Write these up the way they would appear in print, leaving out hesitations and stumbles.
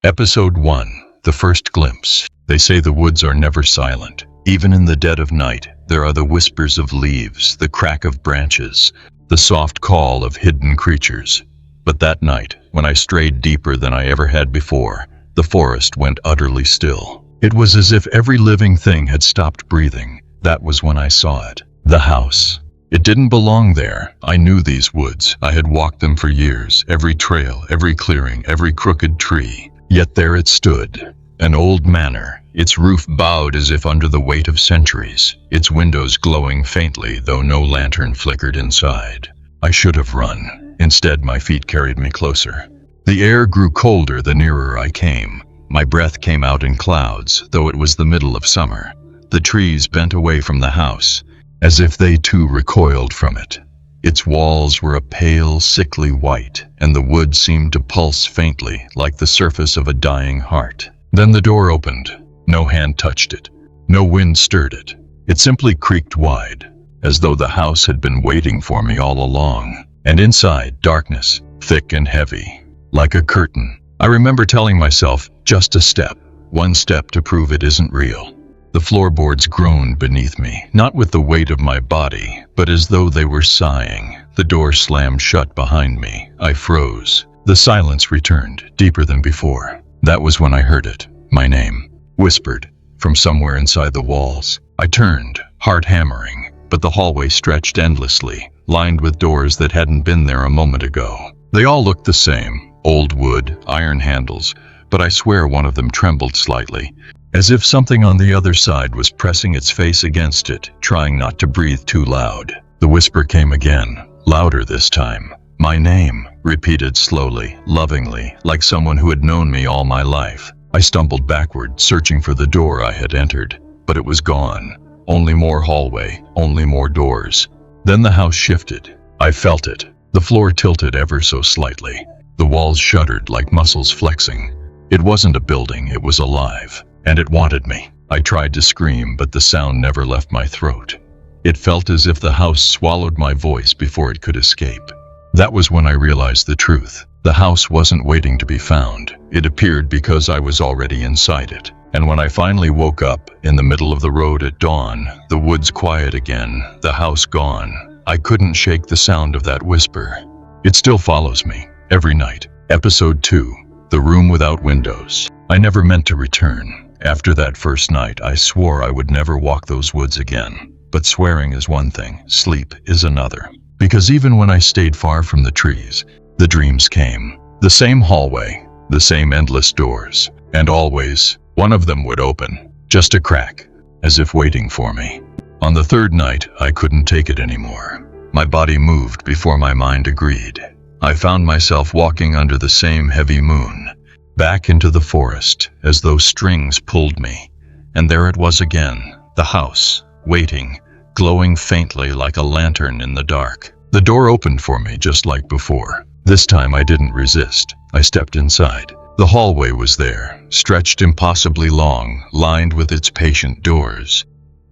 Episode 1. The First Glimpse. They say the woods are never silent. Even in the dead of night, there are the whispers of leaves, the crack of branches, the soft call of hidden creatures. But that night, when I strayed deeper than I ever had before, the forest went utterly still. It was as if every living thing had stopped breathing. That was when I saw it. The house. It didn't belong there. I knew these woods. I had walked them for years, every trail, every clearing, every crooked tree. Yet there it stood, an old manor, its roof bowed as if under the weight of centuries, its windows glowing faintly though no lantern flickered inside. I should have run. Instead, my feet carried me closer. The air grew colder the nearer I came. My breath came out in clouds, though it was the middle of summer. The trees bent away from the house, as if they too recoiled from it. Its walls were a pale, sickly white, and the wood seemed to pulse faintly, like the surface of a dying heart. Then the door opened. No hand touched it. No wind stirred it. It simply creaked wide, as though the house had been waiting for me all along. And inside, darkness, thick and heavy, like a curtain. I remember telling myself, just a step, one step to prove it isn't real. The floorboards groaned beneath me, not with the weight of my body, but as though they were sighing. The door slammed shut behind me. I froze. The silence returned, deeper than before. That was when I heard it, my name, whispered, from somewhere inside the walls. I turned, heart hammering, but the hallway stretched endlessly, lined with doors that hadn't been there a moment ago. They all looked the same, old wood, iron handles, but I swear one of them trembled slightly, as if something on the other side was pressing its face against it, trying not to breathe too loud. The whisper came again, louder this time. My name, repeated slowly, lovingly, like someone who had known me all my life. I stumbled backward, searching for the door I had entered, but it was gone. Only more hallway, only more doors. Then the house shifted. I felt it. The floor tilted ever so slightly. The walls shuddered like muscles flexing. It wasn't a building, it was alive. And it wanted me. I tried to scream, but the sound never left my throat. It felt as if the house swallowed my voice before it could escape. That was when I realized the truth. The house wasn't waiting to be found. It appeared because I was already inside it. And when I finally woke up, in the middle of the road at dawn, the woods quiet again, the house gone, I couldn't shake the sound of that whisper. It still follows me, every night. Episode 2. The Room Without Windows. I never meant to return. After that first night, I swore I would never walk those woods again. But swearing is one thing, sleep is another. Because even when I stayed far from the trees, the dreams came. The same hallway, the same endless doors, and always, one of them would open, just a crack, as if waiting for me. On the third night, I couldn't take it anymore. My body moved before my mind agreed. I found myself walking under the same heavy moon, back into the forest, as though strings pulled me. And there it was again, the house, waiting, glowing faintly like a lantern in the dark. The door opened for me just like before. This time I didn't resist. I stepped inside. The hallway was there, stretched impossibly long, lined with its patient doors.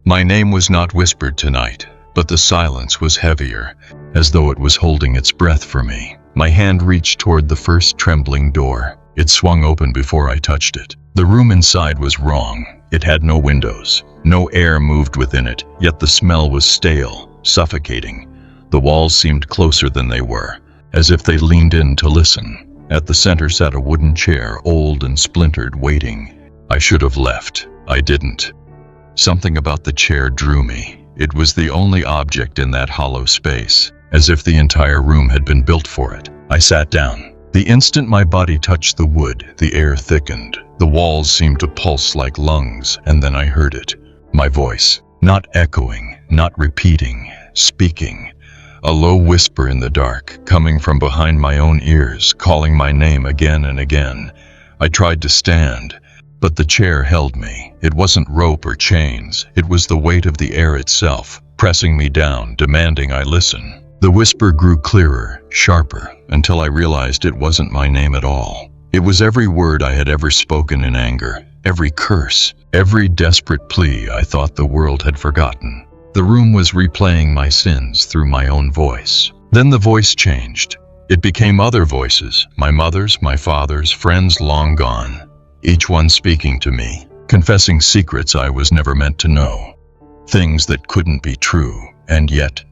My name was not whispered tonight, but the silence was heavier, as though it was holding its breath for me. My hand reached toward the first trembling door. It swung open before I touched it. The room inside was wrong. It had no windows. No air moved within it, yet the smell was stale, suffocating. The walls seemed closer than they were, as if they leaned in to listen. At the center sat a wooden chair, old and splintered, waiting. I should have left. I didn't. Something about the chair drew me. It was the only object in that hollow space, as if the entire room had been built for it. I sat down. The instant my body touched the wood, the air thickened. The walls seemed to pulse like lungs, and then I heard it. My voice, not echoing, not repeating, speaking. A low whisper in the dark, coming from behind my own ears, calling my name again and again. I tried to stand, but the chair held me. It wasn't rope or chains. It was the weight of the air itself, pressing me down, demanding I listen. The whisper grew clearer, sharper, until I realized it wasn't my name at all. It was every word I had ever spoken in anger, every curse, every desperate plea I thought the world had forgotten. The room was replaying my sins through my own voice. Then the voice changed. It became other voices, my mother's, my father's, friends long gone, each one speaking to me, confessing secrets I was never meant to know. Things that couldn't be true, and yet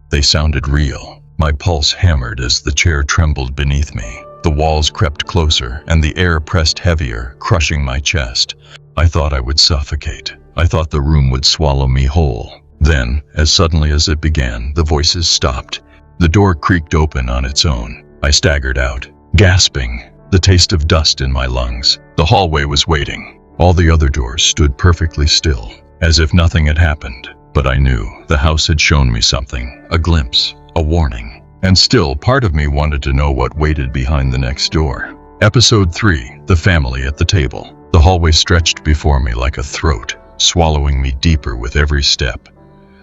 they sounded real. My pulse hammered as the chair trembled beneath me. The walls crept closer, and the air pressed heavier, crushing my chest. I thought I would suffocate. I thought the room would swallow me whole. Then, as suddenly as it began, the voices stopped. The door creaked open on its own. I staggered out, gasping, the taste of dust in my lungs. The hallway was waiting. All the other doors stood perfectly still, as if nothing had happened. But I knew the house had shown me something, a glimpse, a warning. And still, part of me wanted to know what waited behind the next door. Episode 3, The Family at the Table. The hallway stretched before me like a throat, swallowing me deeper with every step.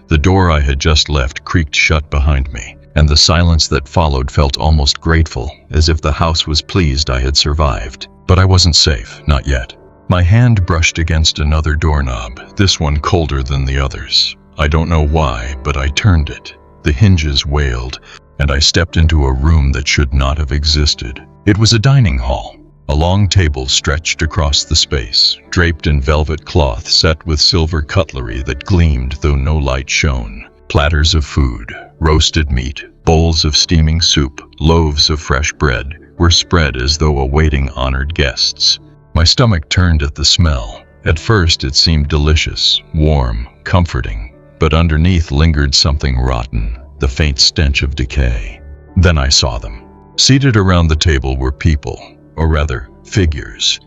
The door I had just left creaked shut behind me, and the silence that followed felt almost grateful, as if the house was pleased I had survived. But I wasn't safe, not yet. My hand brushed against another doorknob, this one colder than the others. I don't know why, but I turned it. The hinges wailed, and I stepped into a room that should not have existed. It was a dining hall. A long table stretched across the space, draped in velvet cloth set with silver cutlery that gleamed though no light shone. Platters of food, roasted meat, bowls of steaming soup, loaves of fresh bread were spread as though awaiting honored guests. My stomach turned at the smell. At first it seemed delicious, warm, comforting, but underneath lingered something rotten, the faint stench of decay. Then I saw them. Seated around the table were people, or rather, figures.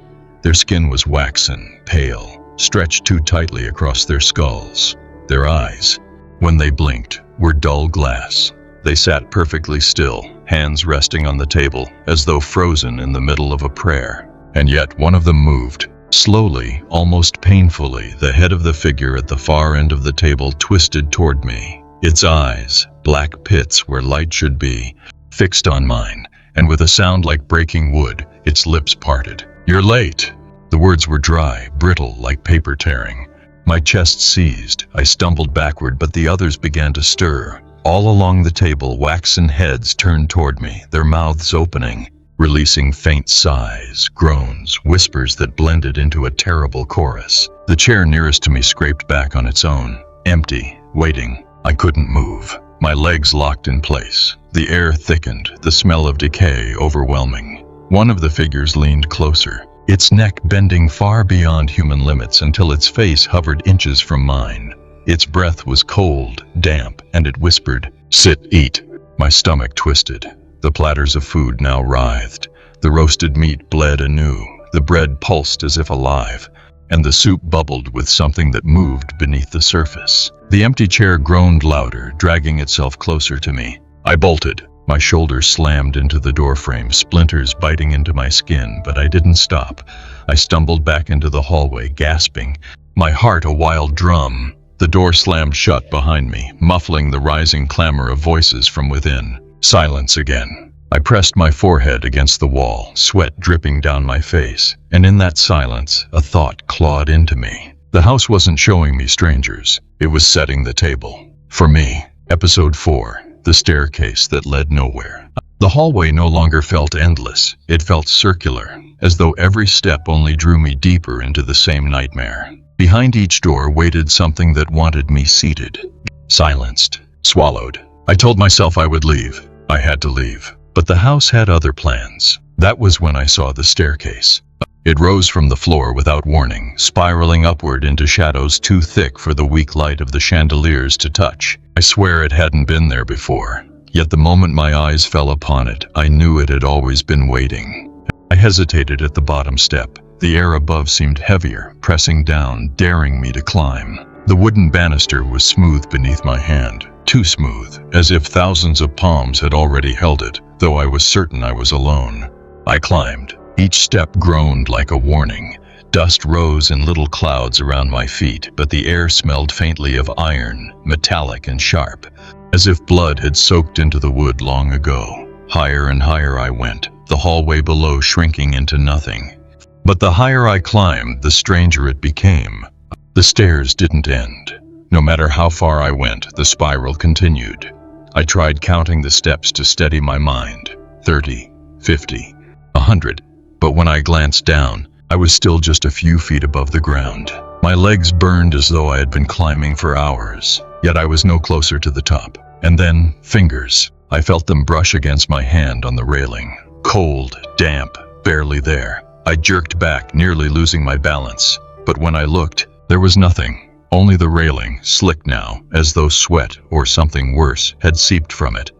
Their skin was waxen, pale, stretched too tightly across their skulls. Their eyes, when they blinked, were dull glass. They sat perfectly still, hands resting on the table, as though frozen in the middle of a prayer. And yet one of them moved. Slowly, almost painfully, the head of the figure at the far end of the table twisted toward me. Its eyes, black pits where light should be, fixed on mine, and with a sound like breaking wood, its lips parted. "You're late." The words were dry, brittle, like paper tearing. My chest seized. I stumbled backward, but the others began to stir. All along the table, waxen heads turned toward me, their mouths opening, releasing faint sighs, groans, whispers that blended into a terrible chorus. The chair nearest to me scraped back on its own, empty, waiting. I couldn't move. My legs locked in place. The air thickened, the smell of decay overwhelming. One of the figures leaned closer, its neck bending far beyond human limits until its face hovered inches from mine. Its breath was cold, damp, and it whispered, "Sit, eat." My stomach twisted. The platters of food now writhed. The roasted meat bled anew. The bread pulsed as if alive, and the soup bubbled with something that moved beneath the surface. The empty chair groaned louder, dragging itself closer to me. I bolted. My shoulders slammed into the doorframe, splinters biting into my skin, but I didn't stop. I stumbled back into the hallway, gasping, my heart a wild drum. The door slammed shut behind me, muffling the rising clamor of voices from within. Silence again. I pressed my forehead against the wall, sweat dripping down my face, and in that silence, a thought clawed into me. The house wasn't showing me strangers. It was setting the table. For me. Episode 4. The Staircase That Led Nowhere. The hallway no longer felt endless. It felt circular, as though every step only drew me deeper into the same nightmare. Behind each door waited something that wanted me seated, silenced, swallowed. I told myself I would leave. I had to leave. But the house had other plans. That was when I saw the staircase. It rose from the floor without warning, spiraling upward into shadows too thick for the weak light of the chandeliers to touch. I swear it hadn't been there before. Yet the moment my eyes fell upon it, I knew it had always been waiting. I hesitated at the bottom step. The air above seemed heavier, pressing down, daring me to climb. The wooden banister was smooth beneath my hand, too smooth, as if thousands of palms had already held it, though I was certain I was alone. I climbed. Each step groaned like a warning. Dust rose in little clouds around my feet, but the air smelled faintly of iron, metallic and sharp, as if blood had soaked into the wood long ago. Higher and higher I went, the hallway below shrinking into nothing. But the higher I climbed, the stranger it became. The stairs didn't end. No matter how far I went, the spiral continued. I tried counting the steps to steady my mind. 30, 50, 100. But when I glanced down, I was still just a few feet above the ground. My legs burned as though I had been climbing for hours, yet I was no closer to the top. And then, fingers. I felt them brush against my hand on the railing. Cold, damp, barely there. I jerked back, nearly losing my balance. But when I looked, there was nothing. Only the railing, slick now, as though sweat or something worse had seeped from it.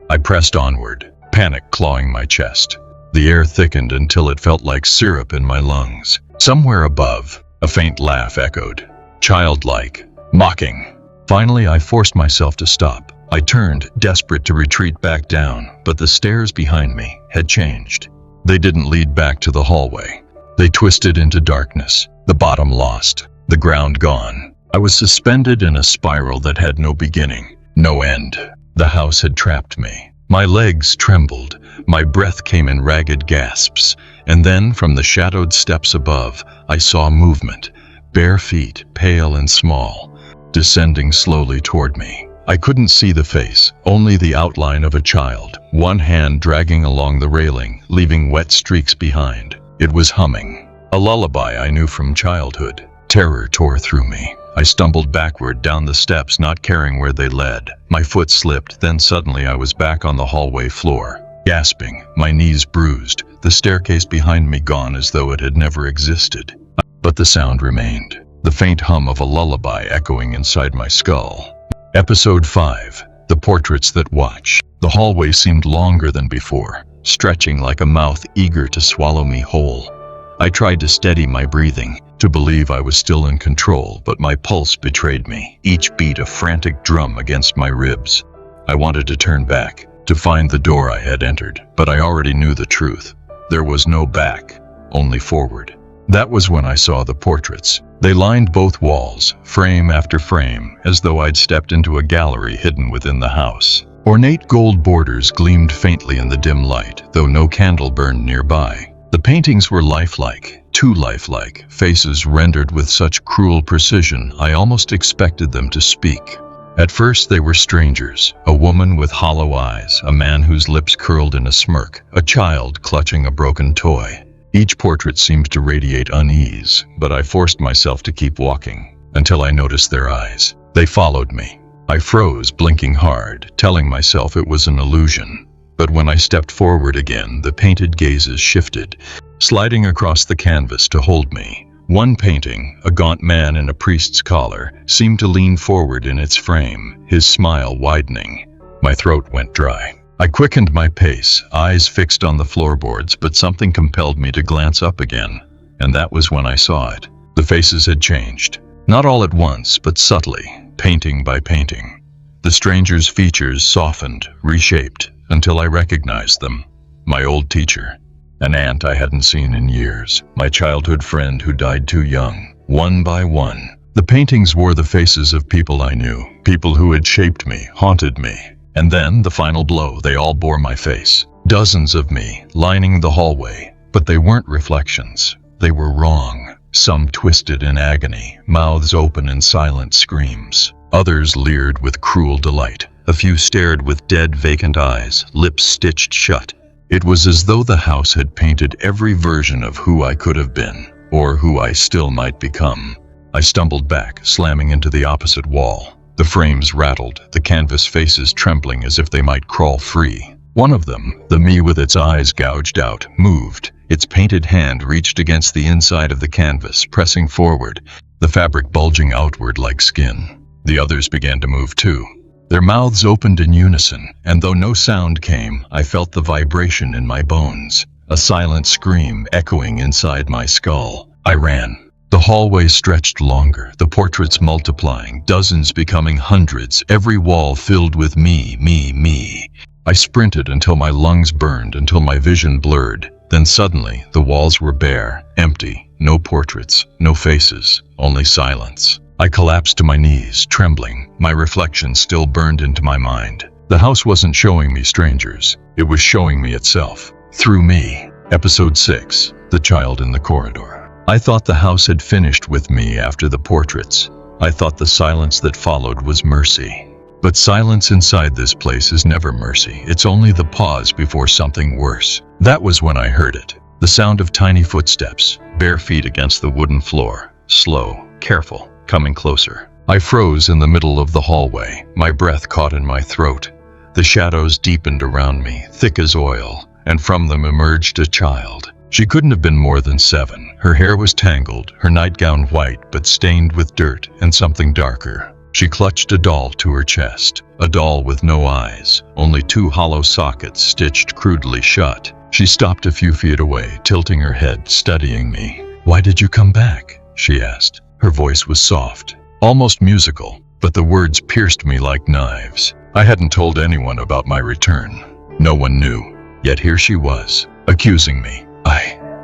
I pressed onward, panic clawing my chest. The air thickened until it felt like syrup in my lungs. Somewhere above, a faint laugh echoed. Childlike, mocking. Finally, I forced myself to stop. I turned, desperate to retreat back down, but the stairs behind me had changed. They didn't lead back to the hallway. They twisted into darkness, the bottom lost, the ground gone. I was suspended in a spiral that had no beginning, no end. The house had trapped me. My legs trembled, my breath came in ragged gasps, and then from the shadowed steps above, I saw movement, bare feet, pale and small, descending slowly toward me. I couldn't see the face, only the outline of a child, one hand dragging along the railing, leaving wet streaks behind. It was humming, a lullaby I knew from childhood. Terror tore through me. I stumbled backward down the steps, not caring where they led. My foot slipped, then suddenly I was back on the hallway floor, gasping, my knees bruised, the staircase behind me gone as though it had never existed. But the sound remained, the faint hum of a lullaby echoing inside my skull. Episode 5. The Portraits That Watch. The hallway seemed longer than before, stretching like a mouth eager to swallow me whole. I tried to steady my breathing, to believe I was still in control, but my pulse betrayed me, each beat a frantic drum against my ribs. I wanted to turn back, to find the door I had entered, but I already knew the truth. There was no back, only forward. That was when I saw the portraits. They lined both walls, frame after frame, as though I'd stepped into a gallery hidden within the house. Ornate gold borders gleamed faintly in the dim light, though no candle burned nearby. The paintings were lifelike, too lifelike, faces rendered with such cruel precision I almost expected them to speak. At first they were strangers, a woman with hollow eyes, a man whose lips curled in a smirk, a child clutching a broken toy. Each portrait seemed to radiate unease, but I forced myself to keep walking, until I noticed their eyes. They followed me. I froze, blinking hard, telling myself it was an illusion. But when I stepped forward again, the painted gazes shifted, sliding across the canvas to hold me. One painting, a gaunt man in a priest's collar, seemed to lean forward in its frame, his smile widening. My throat went dry. I quickened my pace, eyes fixed on the floorboards, but something compelled me to glance up again, and that was when I saw it. The faces had changed. Not all at once, but subtly, painting by painting. The stranger's features softened, reshaped, until I recognized them. My old teacher, an aunt I hadn't seen in years, my childhood friend who died too young. One by one, the paintings wore the faces of people I knew, people who had shaped me, haunted me. And then, the final blow, they all bore my face. Dozens of me, lining the hallway. But they weren't reflections. They were wrong. Some twisted in agony, mouths open in silent screams. Others leered with cruel delight. A few stared with dead, vacant eyes, lips stitched shut. It was as though the house had painted every version of who I could have been, or who I still might become. I stumbled back, slamming into the opposite wall. The frames rattled, the canvas faces trembling as if they might crawl free. One of them, the me with its eyes gouged out, moved. Its painted hand reached against the inside of the canvas, pressing forward, the fabric bulging outward like skin. The others began to move too. Their mouths opened in unison, and though no sound came, I felt the vibration in my bones, a silent scream echoing inside my skull. I ran. The hallway stretched longer, the portraits multiplying, dozens becoming hundreds, every wall filled with me, me, me. I sprinted until my lungs burned, until my vision blurred. Then suddenly, the walls were bare, empty, no portraits, no faces, only silence. I collapsed to my knees, trembling, my reflection still burned into my mind. The house wasn't showing me strangers, it was showing me itself, through me. Episode 6. The Child in the Corridor. I thought the house had finished with me after the portraits. I thought the silence that followed was mercy. But silence inside this place is never mercy. It's only the pause before something worse. That was when I heard it. The sound of tiny footsteps, bare feet against the wooden floor. Slow, careful, coming closer. I froze in the middle of the hallway, my breath caught in my throat. The shadows deepened around me, thick as oil, and from them emerged a child. She couldn't have been more than 7. Her hair was tangled, her nightgown white but stained with dirt and something darker. She clutched a doll to her chest, a doll with no eyes, only 2 hollow sockets stitched crudely shut. She stopped a few feet away, tilting her head, studying me. "Why did you come back?" she asked. Her voice was soft, almost musical, but the words pierced me like knives. I hadn't told anyone about my return. No one knew. Yet here she was, accusing me.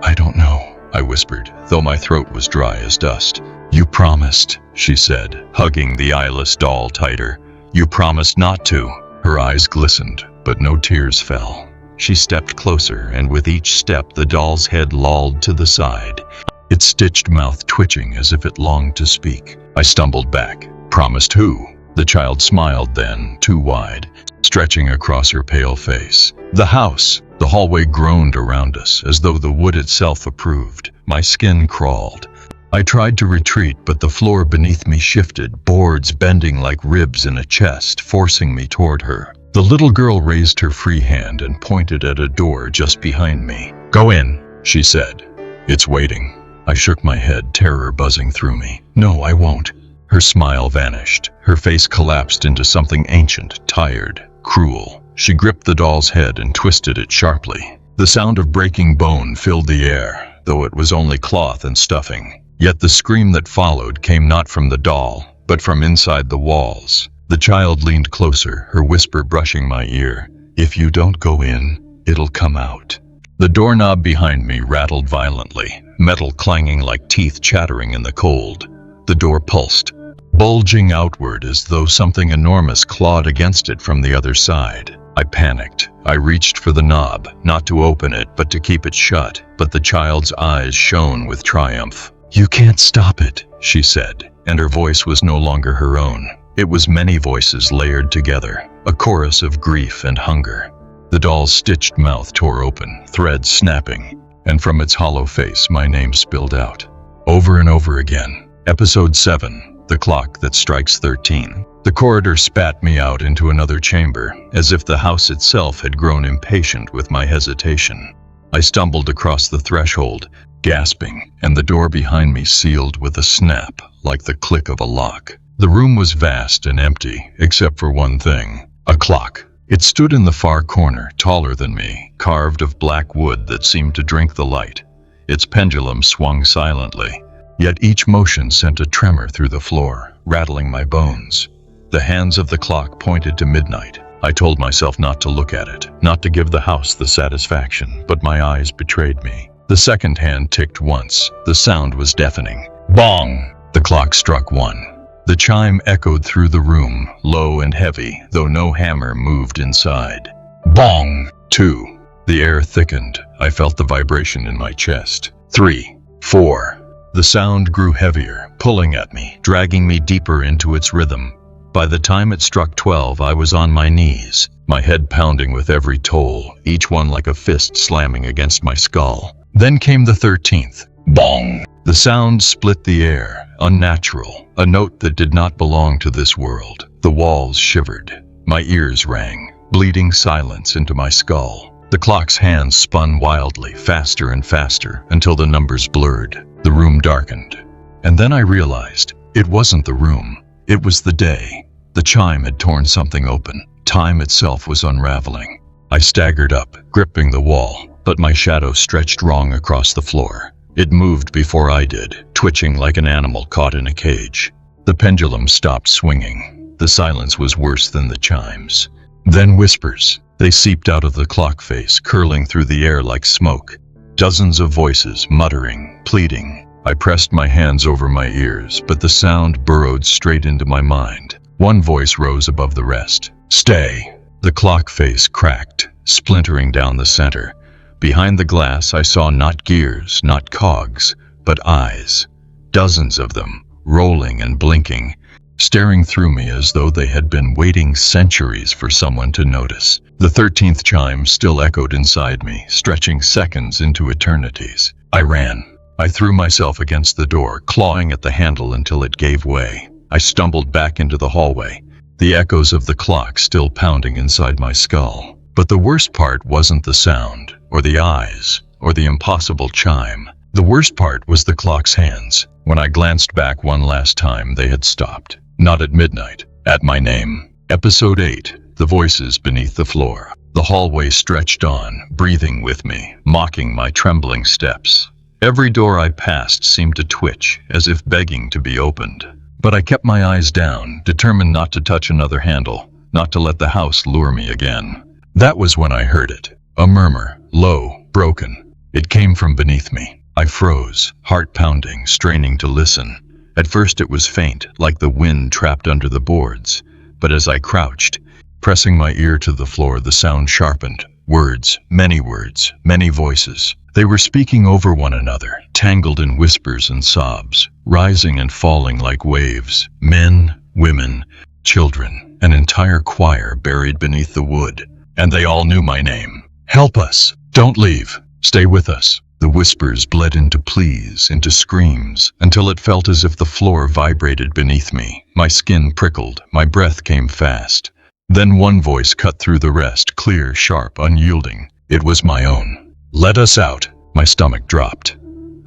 I don't know, I whispered, though my throat was dry as dust. "You promised," she said, hugging the eyeless doll tighter. "You promised not to." Her eyes glistened, but no tears fell. She stepped closer, and with each step the doll's head lolled to the side, its stitched mouth twitching as if it longed to speak. I stumbled back. "Promised who?" The child smiled then, too wide, stretching across her pale face. "The house." The hallway groaned around us, as though the wood itself approved. My skin crawled. I tried to retreat, but the floor beneath me shifted, boards bending like ribs in a chest, forcing me toward her. The little girl raised her free hand and pointed at a door just behind me. "Go in," she said. "It's waiting." I shook my head, terror buzzing through me. "No, I won't." Her smile vanished. Her face collapsed into something ancient, tired, cruel. She gripped the doll's head and twisted it sharply. The sound of breaking bone filled the air, though it was only cloth and stuffing. Yet the scream that followed came not from the doll, but from inside the walls. The child leaned closer, her whisper brushing my ear. "If you don't go in, it'll come out." The doorknob behind me rattled violently, metal clanging like teeth chattering in the cold. The door pulsed, bulging outward as though something enormous clawed against it from the other side. I panicked. I reached for the knob, not to open it, but to keep it shut. But the child's eyes shone with triumph. "You can't stop it," she said, and her voice was no longer her own. It was many voices layered together, a chorus of grief and hunger. The doll's stitched mouth tore open, threads snapping, and from its hollow face my name spilled out. Over and over again. Episode 7. The clock that strikes 13. The corridor spat me out into another chamber, as if the house itself had grown impatient with my hesitation. I stumbled across the threshold, gasping, and the door behind me sealed with a snap, like the click of a lock. The room was vast and empty, except for one thing: a clock. It stood in the far corner, taller than me, carved of black wood that seemed to drink the light. Its pendulum swung silently, yet each motion sent a tremor through the floor, rattling my bones. The hands of the clock pointed to midnight. I told myself not to look at it, not to give the house the satisfaction, but my eyes betrayed me. The second hand ticked once. The sound was deafening. Bong! The clock struck 1. The chime echoed through the room, low and heavy, though no hammer moved inside. Bong! 2. The air thickened. I felt the vibration in my chest. 3. 4. The sound grew heavier, pulling at me, dragging me deeper into its rhythm. By the time it struck 12, I was on my knees, my head pounding with every toll, each one like a fist slamming against my skull. Then came the 13th. Bong! The sound split the air, unnatural, a note that did not belong to this world. The walls shivered. My ears rang, bleeding silence into my skull. The clock's hands spun wildly, faster and faster, until the numbers blurred. The room darkened. And then I realized, it wasn't the room. It was the day. The chime had torn something open. Time itself was unraveling. I staggered up, gripping the wall, but my shadow stretched wrong across the floor. It moved before I did, twitching like an animal caught in a cage. The pendulum stopped swinging. The silence was worse than the chimes. Then whispers. They seeped out of the clock face, curling through the air like smoke. Dozens of voices, muttering, pleading. I pressed my hands over my ears, but the sound burrowed straight into my mind. One voice rose above the rest. "Stay!" The clock face cracked, splintering down the center. Behind the glass I saw not gears, not cogs, but eyes. Dozens of them, rolling and blinking. staring through me as though they had been waiting centuries for someone to notice. The 13th chime still echoed inside me, stretching seconds into eternities. I ran. I threw myself against the door, clawing at the handle until it gave way. I stumbled back into the hallway, the echoes of the clock still pounding inside my skull. But the worst part wasn't the sound, or the eyes, or the impossible chime. The worst part was the clock's hands. When I glanced back one last time, they had stopped. Not at midnight, at my name. Episode 8, The Voices Beneath the Floor. The hallway stretched on, breathing with me, mocking my trembling steps. Every door I passed seemed to twitch, as if begging to be opened. But I kept my eyes down, determined not to touch another handle, not to let the house lure me again. That was when I heard it. A murmur, low, broken. It came from beneath me. I froze, heart pounding, straining to listen. At first it was faint, like the wind trapped under the boards. But as I crouched, pressing my ear to the floor, the sound sharpened. Words, many voices. They were speaking over one another, tangled in whispers and sobs, rising and falling like waves. Men, women, children, an entire choir buried beneath the wood. And they all knew my name. Help us! Don't leave! Stay with us! The whispers bled into pleas, into screams, until it felt as if the floor vibrated beneath me. My skin prickled, my breath came fast. Then one voice cut through the rest, clear, sharp, unyielding. It was my own. Let us out! My stomach dropped.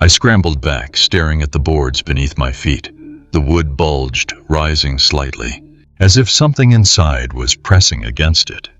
I scrambled back, staring at the boards beneath my feet. The wood bulged, rising slightly, as if something inside was pressing against it.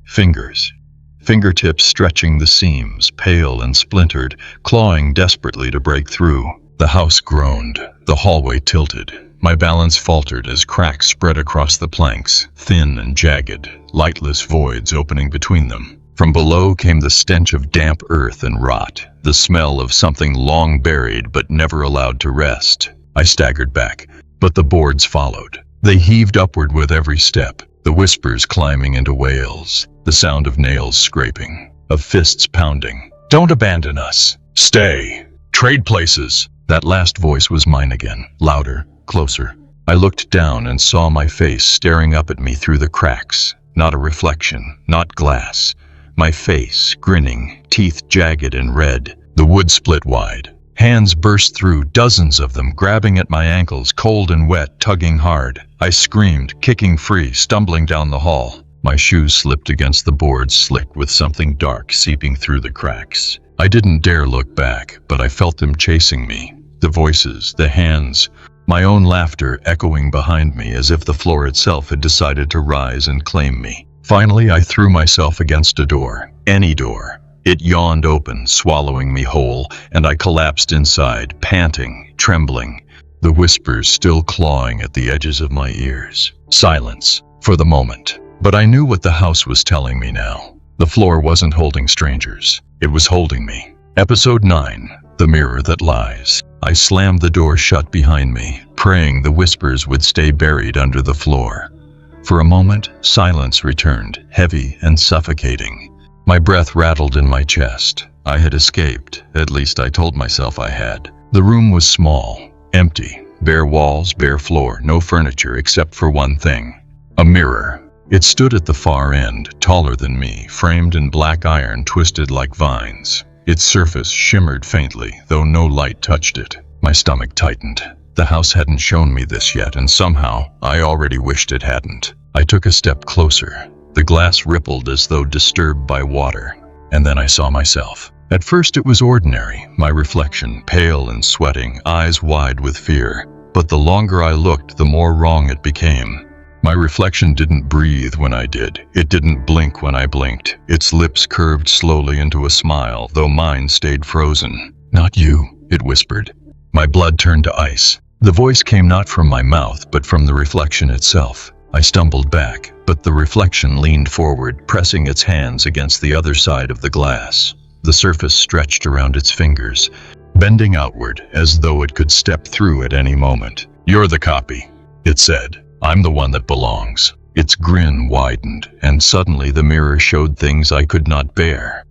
Fingertips stretching the seams, pale and splintered, clawing desperately to break through. The house groaned. The hallway tilted. My balance faltered as cracks spread across the planks, thin and jagged, lightless voids opening between them. From below came the stench of damp earth and rot, the smell of something long buried but never allowed to rest. I staggered back, but the boards followed. They heaved upward with every step, the whispers climbing into wails, the sound of nails scraping, of fists pounding. Don't abandon us. Stay. Trade places. That last voice was mine again, louder, closer. I looked down and saw my face staring up at me through the cracks. Not a reflection, not glass. My face, grinning, teeth jagged and red. The wood split wide. Hands burst through, dozens of them, grabbing at my ankles, cold and wet, tugging hard. I screamed, kicking free, stumbling down the hall. My shoes slipped against the boards, slick with something dark seeping through the cracks. I didn't dare look back, but I felt them chasing me. The voices, the hands, my own laughter echoing behind me as if the floor itself had decided to rise and claim me. Finally, I threw myself against a door. Any door. It yawned open, swallowing me whole, and I collapsed inside, panting, trembling, the whispers still clawing at the edges of my ears. Silence, for the moment. But I knew what the house was telling me now. The floor wasn't holding strangers. It was holding me. Episode 9, The Mirror That Lies. I slammed the door shut behind me, praying the whispers would stay buried under the floor. For a moment, silence returned, heavy and suffocating. My breath rattled in my chest. I had escaped, at least I told myself I had. The room was small, empty, bare walls, bare floor, no furniture except for one thing. A mirror. It stood at the far end, taller than me, framed in black iron twisted like vines. Its surface shimmered faintly, though no light touched it. My stomach tightened. The house hadn't shown me this yet, and somehow I already wished it hadn't. I took a step closer. The glass rippled as though disturbed by water, and then I saw myself. At first it was ordinary, my reflection, pale and sweating, eyes wide with fear. But the longer I looked, the more wrong it became. My reflection didn't breathe when I did. It didn't blink when I blinked. Its lips curved slowly into a smile, though mine stayed frozen. "Not you," it whispered. My blood turned to ice. The voice came not from my mouth, but from the reflection itself. I stumbled back, but the reflection leaned forward, pressing its hands against the other side of the glass. The surface stretched around its fingers, bending outward as though it could step through at any moment. "You're the copy," it said. "I'm the one that belongs." Its grin widened, and suddenly the mirror showed things I could not bear.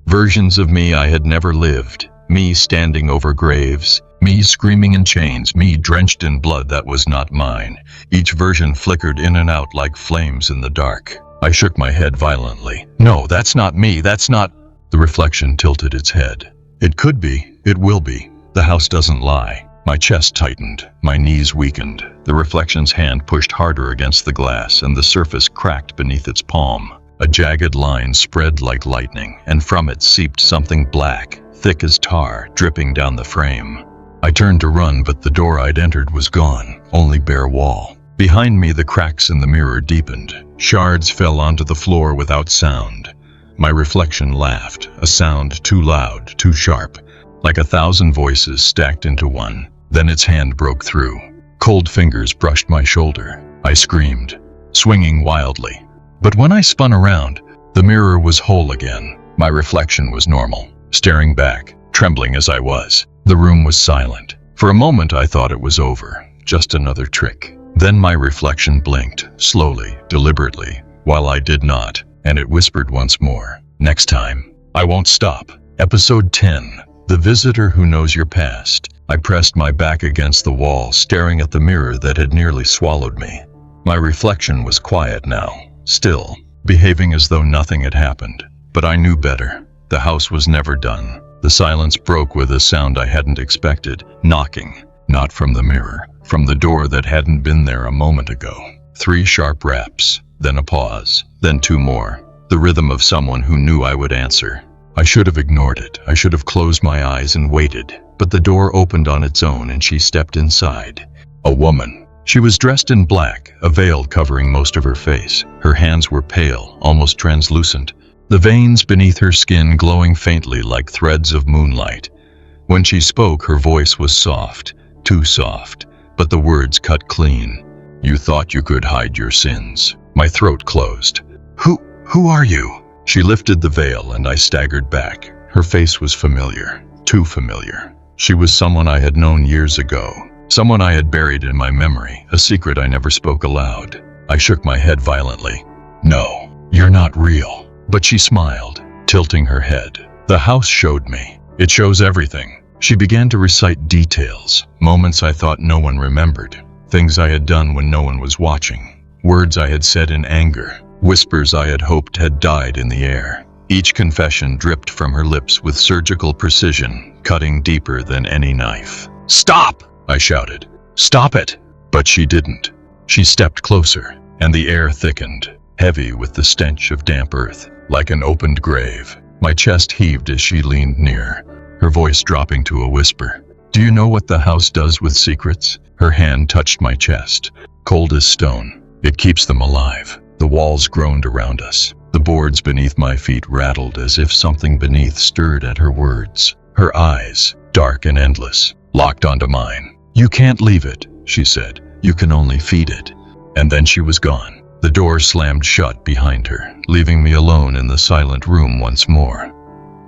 Versions of me I had never lived. Me standing over graves. Me screaming in chains, me drenched in blood that was not mine. Each version flickered in and out like flames in the dark. I shook my head violently. No, that's not me, that's not... The reflection tilted its head. It could be, it will be. The house doesn't lie. My chest tightened, my knees weakened. The reflection's hand pushed harder against the glass and the surface cracked beneath its palm. A jagged line spread like lightning, and from it seeped something black, thick as tar, dripping down the frame. I turned to run, but the door I'd entered was gone, only bare wall. Behind me, the cracks in the mirror deepened. Shards fell onto the floor without sound. My reflection laughed, a sound too loud, too sharp, like 1,000 voices stacked into one. Then its hand broke through. Cold fingers brushed my shoulder. I screamed, swinging wildly. But when I spun around, the mirror was whole again. My reflection was normal, staring back, trembling as I was. The room was silent. For a moment I thought it was over, just another trick. Then my reflection blinked, slowly, deliberately, while I did not, and it whispered once more, "Next time, I won't stop." Episode 10, The Visitor Who Knows Your Past. I pressed my back against the wall, staring at the mirror that had nearly swallowed me. My reflection was quiet now, still, behaving as though nothing had happened. But I knew better. The house was never done. The silence broke with a sound I hadn't expected, knocking, not from the mirror, from the door that hadn't been there a moment ago. 3 sharp raps, then a pause, then 2 more, the rhythm of someone who knew I would answer. I should have ignored it. I should have closed my eyes and waited. But the door opened on its own and she stepped inside. A woman. She was dressed in black, a veil covering most of her face. Her hands were pale, almost translucent, the veins beneath her skin glowing faintly like threads of moonlight. When she spoke, her voice was soft, too soft, but the words cut clean. "You thought you could hide your sins." My throat closed. Who are you?" She lifted the veil and I staggered back. Her face was familiar, too familiar. She was someone I had known years ago, someone I had buried in my memory, a secret I never spoke aloud. I shook my head violently. "No, you're not real." But she smiled, tilting her head. "The house showed me. It shows everything." She began to recite details, moments I thought no one remembered, things I had done when no one was watching, words I had said in anger, whispers I had hoped had died in the air. Each confession dripped from her lips with surgical precision, cutting deeper than any knife. "Stop!" I shouted. "Stop it!" But she didn't. She stepped closer, and the air thickened, heavy with the stench of damp earth, like an opened grave. My chest heaved as she leaned near, her voice dropping to a whisper. "Do you know what the house does with secrets?" Her hand touched my chest, cold as stone. "It keeps them alive." The walls groaned around us. The boards beneath my feet rattled as if something beneath stirred at her words. Her eyes, dark and endless, locked onto mine. "You can't leave it," she said. "You can only feed it." And then she was gone. The door slammed shut behind her, leaving me alone in the silent room once more.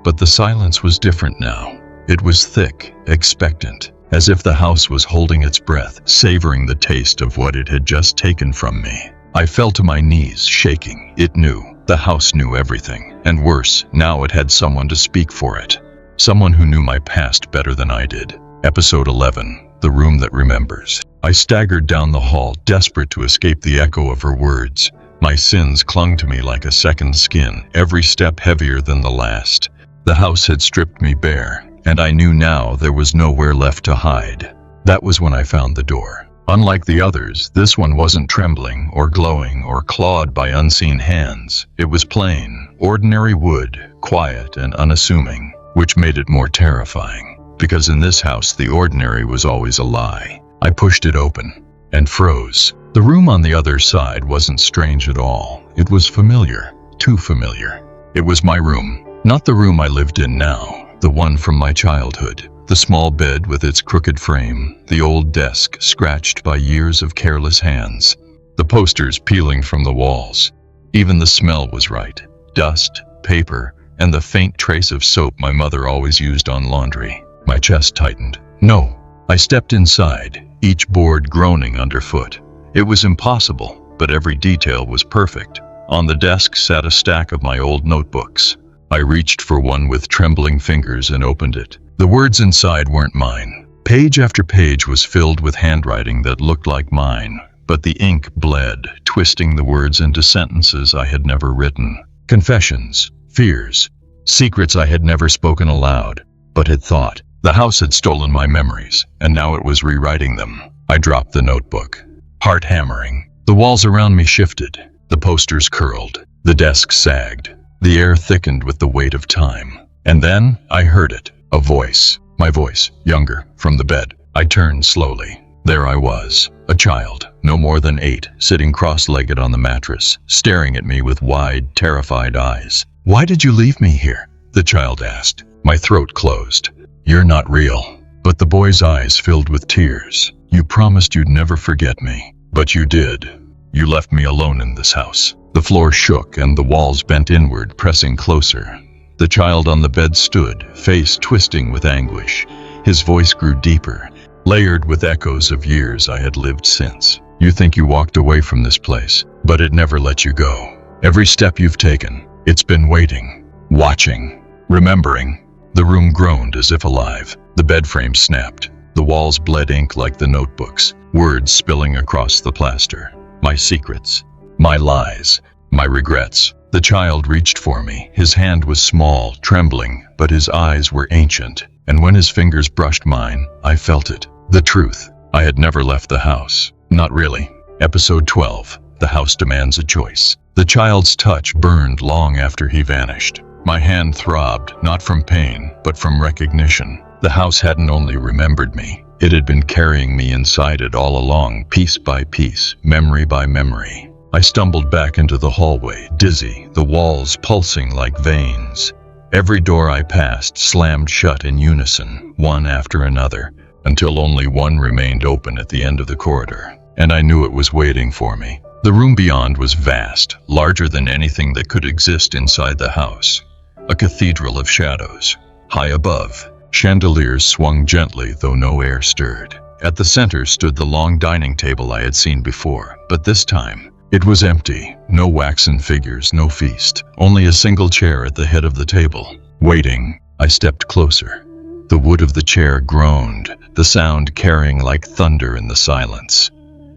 But the silence was different now. It was thick, expectant, as if the house was holding its breath, savoring the taste of what it had just taken from me. I fell to my knees, shaking. It knew. The house knew everything. And worse, now it had someone to speak for it. Someone who knew my past better than I did. Episode 11, The Room That Remembers. I staggered down the hall, desperate to escape the echo of her words. My sins clung to me like a second skin, every step heavier than the last. The house had stripped me bare, and I knew now there was nowhere left to hide. That was when I found the door. Unlike the others, this one wasn't trembling or glowing or clawed by unseen hands. It was plain, ordinary wood, quiet and unassuming, which made it more terrifying. Because in this house, the ordinary was always a lie. I pushed it open and froze. The room on the other side wasn't strange at all. It was familiar, too familiar. It was my room, not the room I lived in now, the one from my childhood. The small bed with its crooked frame, the old desk scratched by years of careless hands, the posters peeling from the walls. Even the smell was right. Dust, paper, and the faint trace of soap my mother always used on laundry. My chest tightened. No. I stepped inside, each board groaning underfoot. It was impossible, but every detail was perfect. On the desk sat a stack of my old notebooks. I reached for one with trembling fingers and opened it. The words inside weren't mine. Page after page was filled with handwriting that looked like mine, but the ink bled, twisting the words into sentences I had never written. Confessions, fears, secrets I had never spoken aloud, but had thought. The house had stolen my memories, and now it was rewriting them. I dropped the notebook, heart hammering. The walls around me shifted, the posters curled, the desk sagged, the air thickened with the weight of time. And then I heard it, a voice, my voice, younger, from the bed. I turned slowly. There I was, a child, no more than 8, sitting cross-legged on the mattress, staring at me with wide, terrified eyes. "Why did you leave me here?" the child asked. My throat closed. "You're not real." But the boy's eyes filled with tears. "You promised you'd never forget me, but you did. You left me alone in this house." The floor shook and the walls bent inward, pressing closer. The child on the bed stood, face twisting with anguish. His voice grew deeper, layered with echoes of years I had lived since. "You think you walked away from this place, but it never let you go. Every step you've taken, it's been waiting, watching, remembering." The room groaned as if alive. The bed frame snapped. The walls bled ink like the notebooks, words spilling across the plaster. My secrets, my lies, my regrets. The child reached for me. His hand was small, trembling, but his eyes were ancient. And when his fingers brushed mine, I felt it. The truth. I had never left the house. Not really. Episode 12. The house demands a choice. The child's touch burned long after he vanished. My hand throbbed, not from pain, but from recognition. The house hadn't only remembered me, it had been carrying me inside it all along, piece by piece, memory by memory. I stumbled back into the hallway, dizzy, the walls pulsing like veins. Every door I passed slammed shut in unison, one after another, until only one remained open at the end of the corridor. And I knew it was waiting for me. The room beyond was vast, larger than anything that could exist inside the house. A cathedral of shadows. High above, chandeliers swung gently, though no air stirred. At the center stood the long dining table I had seen before, but this time, it was empty. No waxen figures, no feast. Only a single chair at the head of the table. Waiting, I stepped closer. The wood of the chair groaned, the sound carrying like thunder in the silence.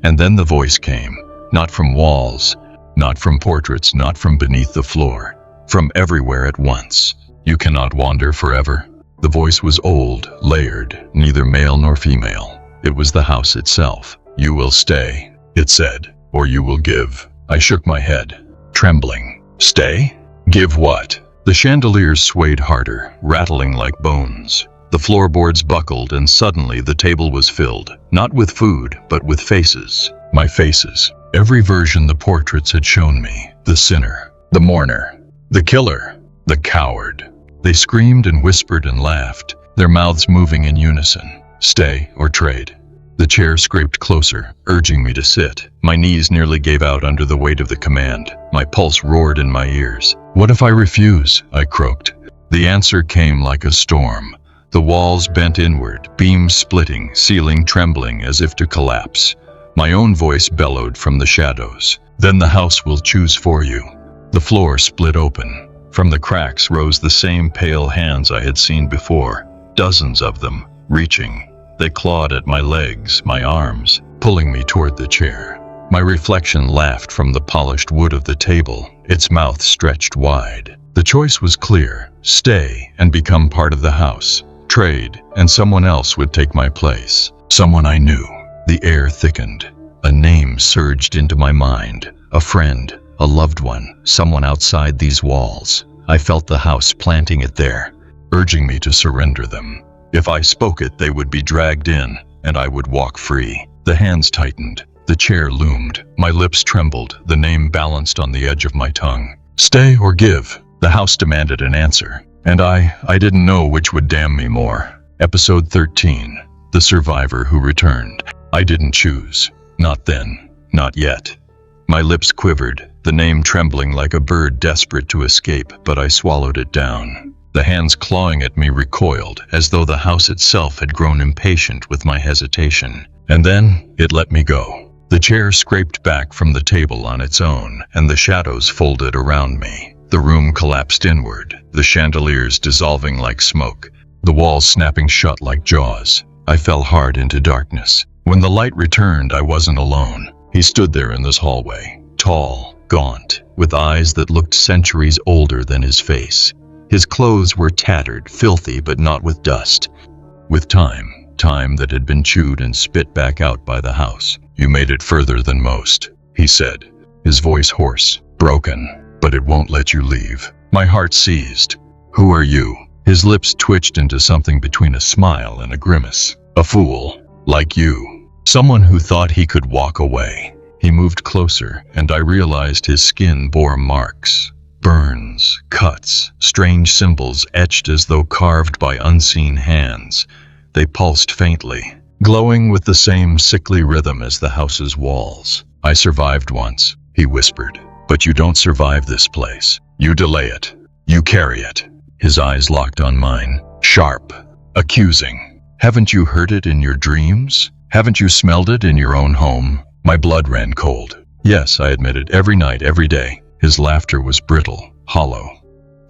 And then the voice came, not from walls, not from portraits, not from beneath the floor. From everywhere at once. "You cannot wander forever." The voice was old, layered, neither male nor female. It was the house itself. "You will stay," it said, "or you will give." I shook my head, trembling. "Stay? Give what?" The chandeliers swayed harder, rattling like bones. The floorboards buckled, and suddenly the table was filled, not with food, but with faces. My faces. Every version the portraits had shown me. The sinner, the mourner, the killer, the coward. They screamed and whispered and laughed, their mouths moving in unison. "Stay or trade." The chair scraped closer, urging me to sit. My knees nearly gave out under the weight of the command. My pulse roared in my ears. "What if I refuse?" I croaked. The answer came like a storm. The walls bent inward, beams splitting, ceiling trembling as if to collapse. My own voice bellowed from the shadows. "Then the house will choose for you." The floor split open. From the cracks rose the same pale hands I had seen before, dozens of them, reaching. They clawed at my legs, my arms, pulling me toward the chair. My reflection laughed from the polished wood of the table, its mouth stretched wide. The choice was clear: stay and become part of the house. Trade, and someone else would take my place. Someone I knew. The air thickened. A name surged into my mind. A friend. A loved one, someone outside these walls. I felt the house planting it there, urging me to surrender them. If I spoke it, they would be dragged in, and I would walk free. The hands tightened. The chair loomed. My lips trembled, the name balanced on the edge of my tongue. Stay or give? The house demanded an answer. And I didn't know which would damn me more. Episode 13. The Survivor Who Returned. I didn't choose. Not then. Not yet. My lips quivered, the name trembling like a bird desperate to escape, but I swallowed it down. The hands clawing at me recoiled, as though the house itself had grown impatient with my hesitation. And then, it let me go. The chair scraped back from the table on its own, and the shadows folded around me. The room collapsed inward, the chandeliers dissolving like smoke, the walls snapping shut like jaws. I fell hard into darkness. When the light returned, I wasn't alone. He stood there in this hallway, tall, gaunt, with eyes that looked centuries older than his face. His clothes were tattered, filthy, but not with dust. With time that had been chewed and spit back out by the house. "You made it further than most," he said, his voice hoarse, broken, "but it won't let you leave." My heart seized. "Who are you?" His lips twitched into something between a smile and a grimace. "A fool, like you. Someone who thought he could walk away." He moved closer, and I realized his skin bore marks. Burns, cuts, strange symbols etched as though carved by unseen hands. They pulsed faintly, glowing with the same sickly rhythm as the house's walls. "I survived once," he whispered, "but you don't survive this place. You delay it. You carry it." His eyes locked on mine, sharp, accusing. "Haven't you heard it in your dreams? Haven't you smelled it in your own home?" My blood ran cold. "Yes," I admitted, "every night, every day." His laughter was brittle, hollow.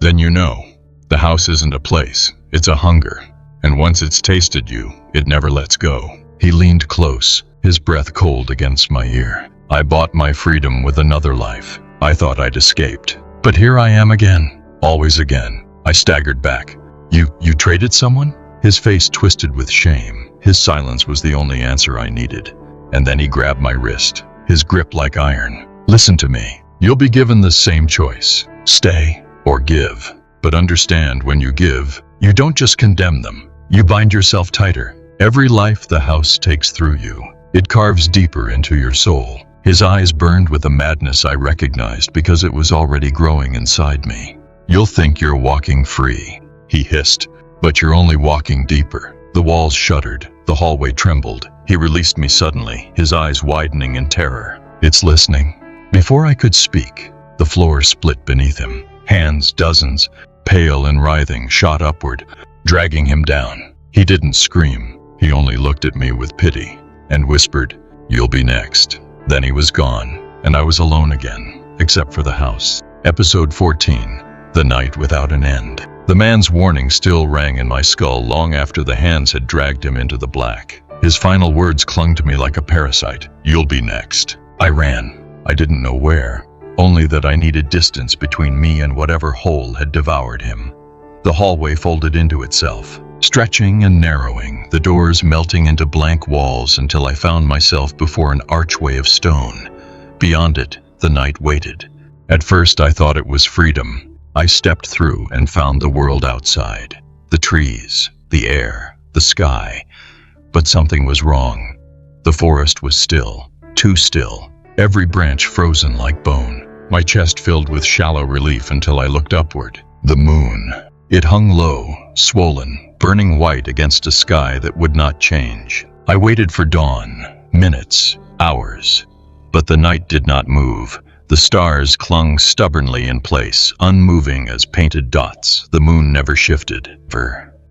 "Then you know. The house isn't a place. It's a hunger. And once it's tasted you, it never lets go." He leaned close, his breath cold against my ear. "I bought my freedom with another life. I thought I'd escaped. But here I am again. Always again." I staggered back. You traded someone?" His face twisted with shame. His silence was the only answer I needed. And then he grabbed my wrist, his grip like iron. "Listen to me. You'll be given the same choice. Stay or give. But understand, when you give, you don't just condemn them. You bind yourself tighter. Every life the house takes through you, it carves deeper into your soul." His eyes burned with a madness I recognized because it was already growing inside me. "You'll think you're walking free," he hissed, "but you're only walking deeper." The walls shuddered, the hallway trembled. He released me suddenly, his eyes widening in terror. "It's listening." Before I could speak, the floor split beneath him. Hands, dozens, pale and writhing, shot upward, dragging him down. He didn't scream. He only looked at me with pity and whispered, "You'll be next." Then he was gone, and I was alone again, except for the house. Episode 14. The Night Without an End. The man's warning still rang in my skull long after the hands had dragged him into the black. His final words clung to me like a parasite. "You'll be next." I ran. I didn't know where, only that I needed distance between me and whatever hole had devoured him. The hallway folded into itself, stretching and narrowing, the doors melting into blank walls until I found myself before an archway of stone. Beyond it, the night waited. At first I thought it was freedom. I stepped through and found the world outside. The trees, the air, the sky. But something was wrong. The forest was still, too still, every branch frozen like bone. My chest filled with shallow relief until I looked upward. The moon. It hung low, swollen, burning white against a sky that would not change. I waited for dawn, minutes, hours. But the night did not move. The stars clung stubbornly in place, unmoving as painted dots. The moon never shifted,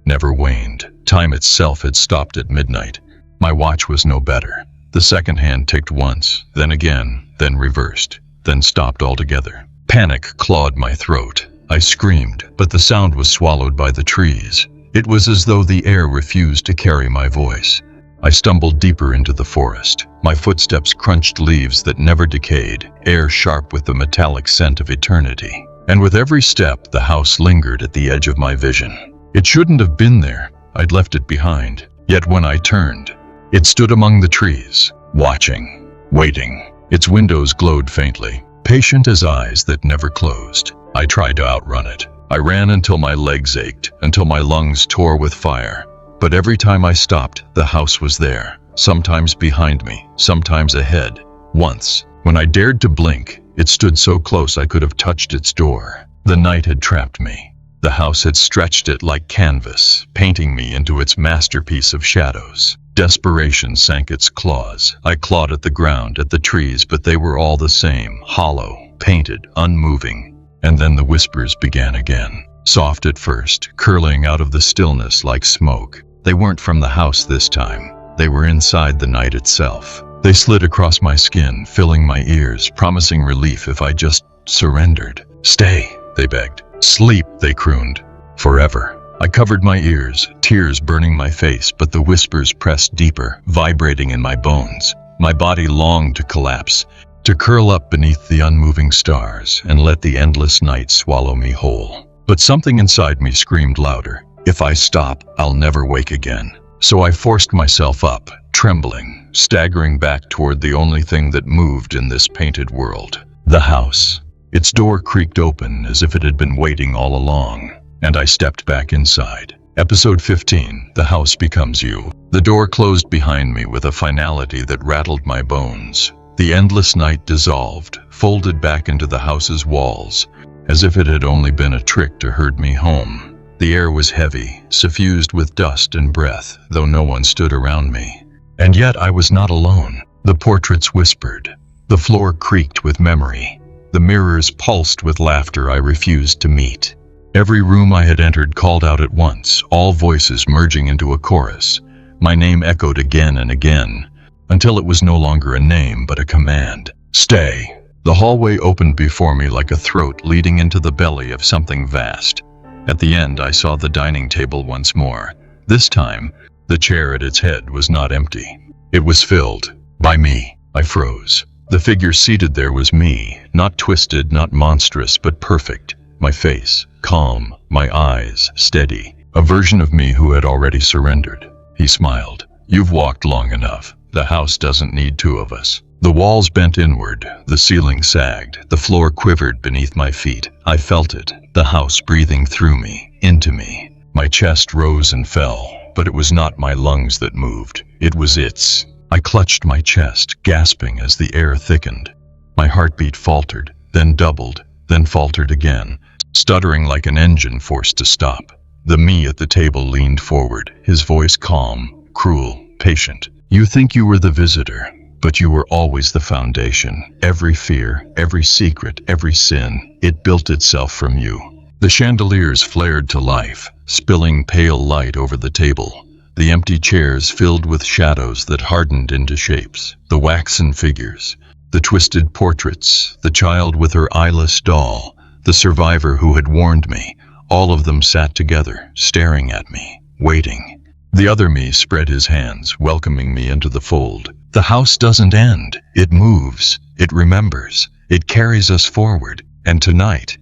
never waned. Time itself had stopped at midnight. My watch was no better. The second hand ticked once, then again, then reversed, then stopped altogether. Panic clawed my throat. I screamed, but the sound was swallowed by the trees. It was as though the air refused to carry my voice. I stumbled deeper into the forest. My footsteps crunched leaves that never decayed, air sharp with the metallic scent of eternity. And with every step, the house lingered at the edge of my vision. It shouldn't have been there. I'd left it behind. Yet when I turned, it stood among the trees, watching, waiting. Its windows glowed faintly, patient as eyes that never closed. I tried to outrun it. I ran until my legs ached, until my lungs tore with fire. But every time I stopped, the house was there, sometimes behind me, sometimes ahead. Once, when I dared to blink, it stood so close I could have touched its door. The night had trapped me. The house had stretched it like canvas, painting me into its masterpiece of shadows. Desperation sank its claws. I clawed at the ground, at the trees, but they were all the same, hollow, painted, unmoving. And then the whispers began again, soft at first, curling out of the stillness like smoke. They weren't from the house this time. They were inside the night itself. They slid across my skin, filling my ears, promising relief if I just surrendered. "Stay," they begged. "Sleep," they crooned. "Forever." I covered my ears, tears burning my face, but the whispers pressed deeper, vibrating in my bones. My body longed to collapse, to curl up beneath the unmoving stars and let the endless night swallow me whole. But something inside me screamed louder. If I stop, I'll never wake again. So I forced myself up, trembling, staggering back toward the only thing that moved in this painted world. The house. Its door creaked open as if it had been waiting all along, and I stepped back inside. Episode 15, The House Becomes You. The door closed behind me with a finality that rattled my bones. The endless night dissolved, folded back into the house's walls, as if it had only been a trick to herd me home. The air was heavy, suffused with dust and breath, though no one stood around me. And yet I was not alone. The portraits whispered. The floor creaked with memory. The mirrors pulsed with laughter I refused to meet. Every room I had entered called out at once, all voices merging into a chorus. My name echoed again and again, until it was no longer a name but a command. Stay. The hallway opened before me like a throat leading into the belly of something vast. At the end, I saw the dining table once more. This time, the chair at its head was not empty. It was filled by me. I froze. The figure seated there was me, not twisted, not monstrous, but perfect. My face, calm, my eyes, steady. A version of me who had already surrendered. He smiled. You've walked long enough. The house doesn't need two of us. The walls bent inward, the ceiling sagged, the floor quivered beneath my feet. I felt it, the house breathing through me, into me. My chest rose and fell, but it was not my lungs that moved. It was its. I clutched my chest, gasping as the air thickened. My heartbeat faltered, then doubled, then faltered again, stuttering like an engine forced to stop. The me at the table leaned forward, his voice calm, cruel, patient. You think you were the visitor, but you were always the foundation. Every fear, every secret, every sin, it built itself from you. The chandeliers flared to life, spilling pale light over the table. The empty chairs filled with shadows that hardened into shapes. The waxen figures, the twisted portraits, the child with her eyeless doll, the survivor who had warned me, all of them sat together, staring at me, waiting. The other me spread his hands, welcoming me into the fold. The house doesn't end. It moves. It remembers. It carries us forward. And tonight,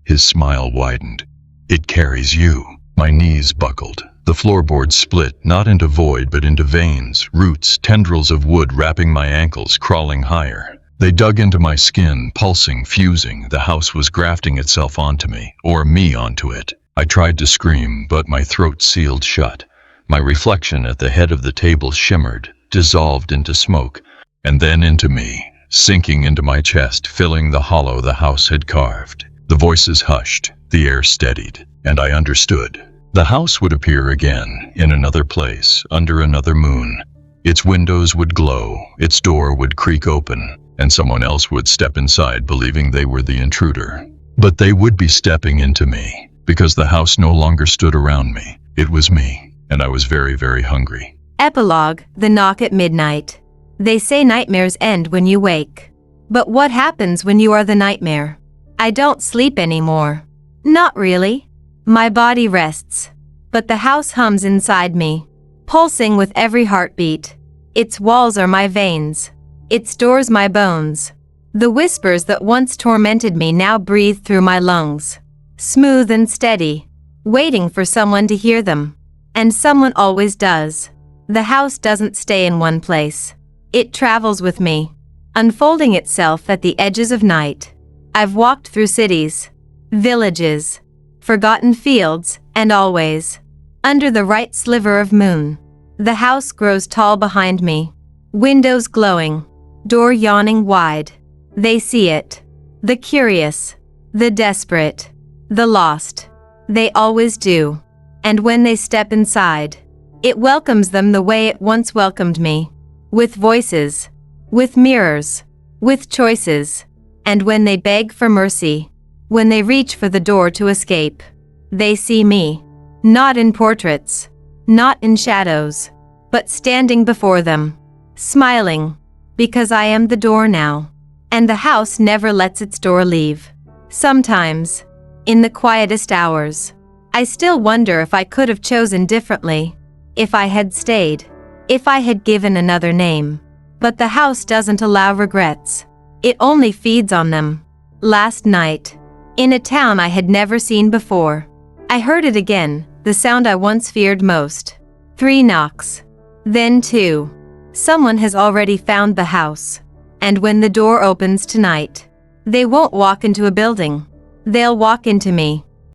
his smile widened. It carries you. My knees buckled. The floorboards split, not into void, but into veins, roots, tendrils of wood wrapping my ankles, crawling higher. They dug into my skin, pulsing, fusing. The house was grafting itself onto me, or me onto it. I tried to scream, but my throat sealed shut. My reflection at the head of the table shimmered, dissolved into smoke, and then into me, sinking into my chest, filling the hollow the house had carved. The voices hushed, the air steadied, and I understood. The house would appear again, in another place, under another moon. Its windows would glow, its door would creak open, and someone else would step inside believing they were the intruder. But they would be stepping into me, because the house no longer stood around me. It was me. And I was very, very hungry. Epilogue, The Knock at Midnight. They say nightmares end when you wake. But what happens when you are the nightmare? I don't sleep anymore. Not really. My body rests. But the house hums inside me, pulsing with every heartbeat. Its walls are my veins. Its doors my bones. The whispers that once tormented me now breathe through my lungs, smooth and steady, waiting for someone to hear them. And someone always does. The house doesn't stay in one place. It travels with me, unfolding itself at the edges of night. I've walked through cities, villages, forgotten fields, and always, under the right sliver of moon, the house grows tall behind me, windows glowing, door yawning wide. They see it. The curious, the desperate, the lost. They always do. And when they step inside, it welcomes them the way it once welcomed me, with voices, with mirrors, with choices. And when they beg for mercy, when they reach for the door to escape, they see me, not in portraits, not in shadows, but standing before them, smiling, because I am the door now. And the house never lets its door leave. Sometimes, in the quietest hours, I still wonder if I could have chosen differently. If I had stayed. If I had given another name. But the house doesn't allow regrets. It only feeds on them. Last night. In a town I had never seen before. I heard it again, the sound I once feared most. 3 knocks. Then 2. Someone has already found the house. And when the door opens tonight, they won't walk into a building. They'll walk into me.